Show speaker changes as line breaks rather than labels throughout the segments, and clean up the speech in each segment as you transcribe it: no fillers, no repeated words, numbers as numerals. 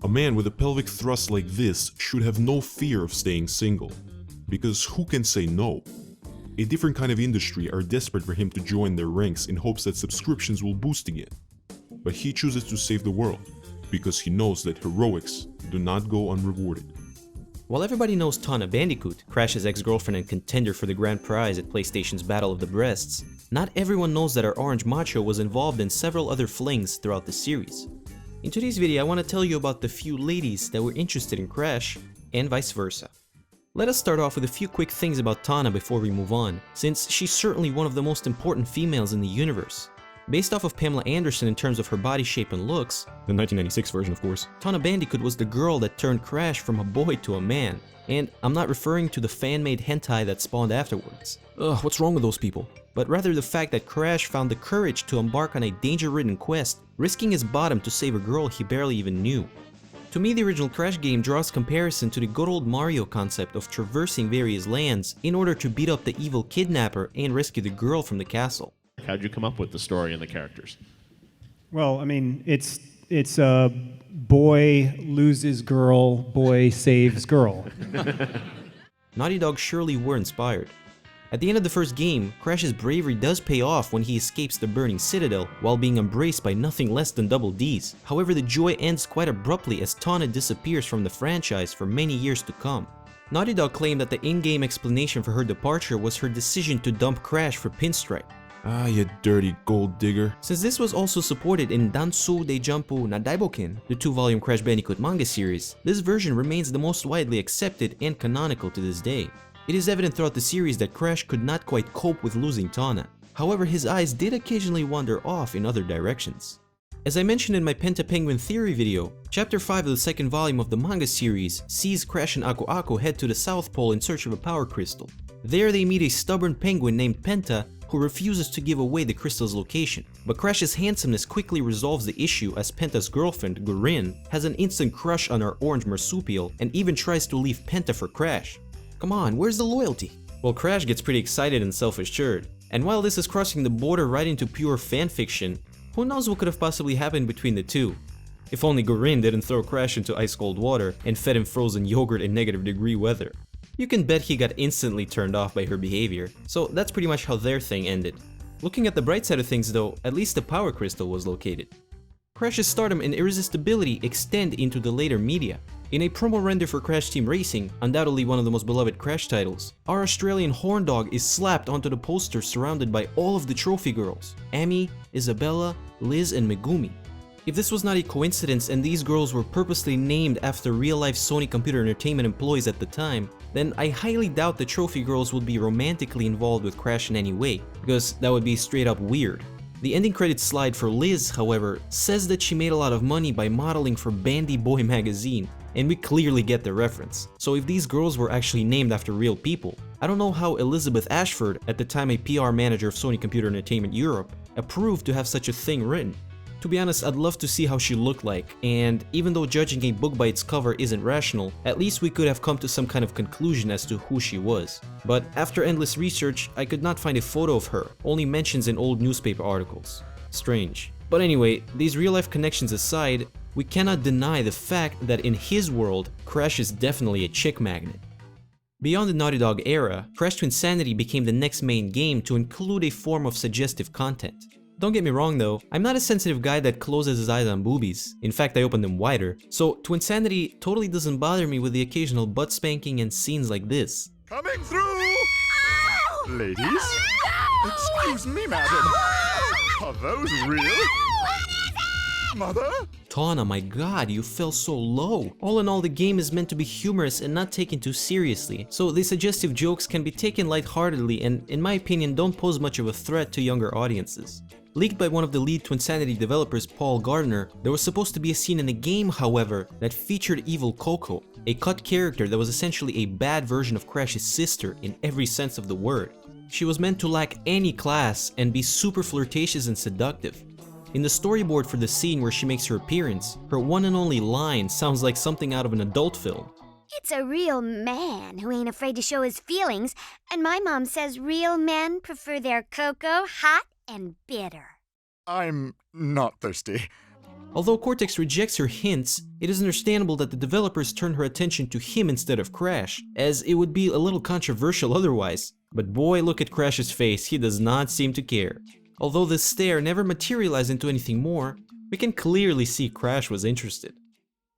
A man with a pelvic thrust like this should have no fear of staying single, because who can say no? A different kind of industry are desperate for him to join their ranks in hopes that subscriptions will boost again. But he chooses to save the world, because he knows that heroics do not go unrewarded.
While everybody knows Tana Bandicoot, Crash's ex-girlfriend and contender for the grand prize at PlayStation's Battle of the Breasts, not everyone knows that our orange macho was involved in several other flings throughout the series. In today's video, I want to tell you about the few ladies that were interested in Crash, and vice versa. Let us start off with a few quick things about Tana before we move on, since she's certainly one of the most important females in the universe. Based off of Pamela Anderson in terms of her body shape and looks, the 1996 version of course, Tana Bandicoot was the girl that turned Crash from a boy to a man. And I'm not referring to the fan-made hentai that spawned afterwards. Ugh, what's wrong with those people? But rather the fact that Crash found the courage to embark on a danger-ridden quest, risking his bottom to save a girl he barely even knew. To me, the original Crash game draws comparison to the good old Mario concept of traversing various lands in order to beat up the evil kidnapper and rescue the girl from the castle.
How'd you come up with the story and the characters?
Well, I mean, it's boy loses girl, boy saves girl.
Naughty Dog surely were inspired. At the end of the first game, Crash's bravery does pay off when he escapes the burning citadel while being embraced by nothing less than Double D's. However, the joy ends quite abruptly as Tana disappears from the franchise for many years to come. Naughty Dog claimed that the in-game explanation for her departure was her decision to dump Crash for Pinstripe.
Ah, you dirty gold digger.
Since this was also supported in Dansu Deijampu na Daiboken, the 2-volume Crash Bandicoot manga series, this version remains the most widely accepted and canonical to this day. It is evident throughout the series that Crash could not quite cope with losing Tana. However, his eyes did occasionally wander off in other directions. As I mentioned in my Penta Penguin theory video, Chapter 5 of the second volume of the manga series sees Crash and Aku Aku head to the South Pole in search of a power crystal. There they meet a stubborn penguin named Penta who refuses to give away the crystal's location. But Crash's handsomeness quickly resolves the issue as Penta's girlfriend, Gurin, has an instant crush on our orange marsupial and even tries to leave Penta for Crash. Come on, where's the loyalty? Well, Crash gets pretty excited and self-assured. And while this is crossing the border right into pure fanfiction, who knows what could have possibly happened between the two? If only Gurin didn't throw Crash into ice-cold water and fed him frozen yogurt in negative-degree weather. You can bet he got instantly turned off by her behavior, so that's pretty much how their thing ended. Looking at the bright side of things though, at least the power crystal was located. Crash's stardom and irresistibility extend into the later media. In a promo render for Crash Team Racing, undoubtedly one of the most beloved Crash titles, our Australian horn dog is slapped onto the poster surrounded by all of the trophy girls, Amy, Isabella, Liz, and Megumi. If this was not a coincidence and these girls were purposely named after real-life Sony Computer Entertainment employees at the time, then I highly doubt the trophy girls would be romantically involved with Crash in any way, because that would be straight up weird. The ending credits slide for Liz, however, says that she made a lot of money by modeling for Bandy Boy magazine, and we clearly get the reference. So if these girls were actually named after real people, I don't know how Elizabeth Ashford, at the time a PR manager of Sony Computer Entertainment Europe, approved to have such a thing written. To be honest, I'd love to see how she looked like, and even though judging a book by its cover isn't rational, at least we could have come to some kind of conclusion as to who she was. But after endless research, I could not find a photo of her, only mentions in old newspaper articles. Strange. But anyway, these real-life connections aside, we cannot deny the fact that in his world, Crash is definitely a chick magnet. Beyond the Naughty Dog era, Crash to Insanity became the next main game to include a form of suggestive content. Don't get me wrong though, I'm not a sensitive guy that closes his eyes on boobies. In fact, I open them wider. So to Insanity totally doesn't bother me with the occasional butt spanking and scenes like this.
Coming through! Ladies? Excuse me, madam. Are those real? Mother?
Tana, my god, you fell so low. All in all, the game is meant to be humorous and not taken too seriously, so the suggestive jokes can be taken lightheartedly and, in my opinion, don't pose much of a threat to younger audiences. Leaked by one of the lead Twinsanity developers, Paul Gardner, there was supposed to be a scene in the game, however, that featured Evil Coco, a cut character that was essentially a bad version of Crash's sister in every sense of the word. She was meant to lack any class and be super flirtatious and seductive. In the storyboard for the scene where she makes her appearance, her one and only line sounds like something out of an adult film.
It's a real man who ain't afraid to show his feelings, and my mom says real men prefer their cocoa hot and bitter.
I'm not thirsty.
Although Cortex rejects her hints, it is understandable that the developers turn her attention to him instead of Crash, as it would be a little controversial otherwise. But boy, look at Crash's face, he does not seem to care. Although this stare never materialized into anything more, we can clearly see Crash was interested.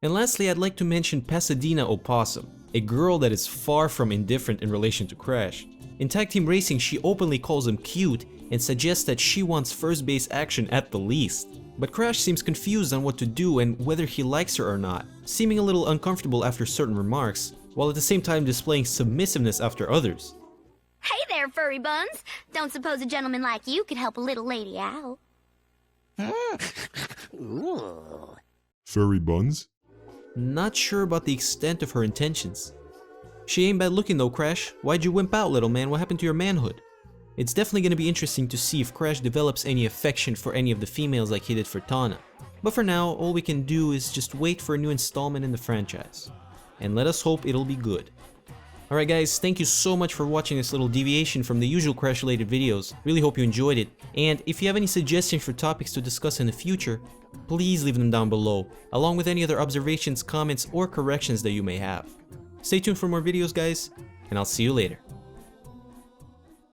And lastly, I'd like to mention Pasadena Opossum, a girl that is far from indifferent in relation to Crash. In Tag Team Racing, she openly calls him cute and suggests that she wants first base action at the least. But Crash seems confused on what to do and whether he likes her or not, seeming a little uncomfortable after certain remarks, while at the same time displaying submissiveness after others.
Hey there, furry buns. Don't suppose a gentleman like you could help a little lady out.
Furry buns?
Not sure about the extent of her intentions. She ain't bad looking though, Crash. Why'd you wimp out, little man? What happened to your manhood? It's definitely gonna be interesting to see if Crash develops any affection for any of the females like he did for Tana. But for now, all we can do is just wait for a new installment in the franchise. And let us hope it'll be good. Alright guys, thank you so much for watching this little deviation from the usual Crash related videos. Really hope you enjoyed it. And if you have any suggestions for topics to discuss in the future, please leave them down below, along with any other observations, comments, or corrections that you may have. Stay tuned for more videos guys, and I'll see you later.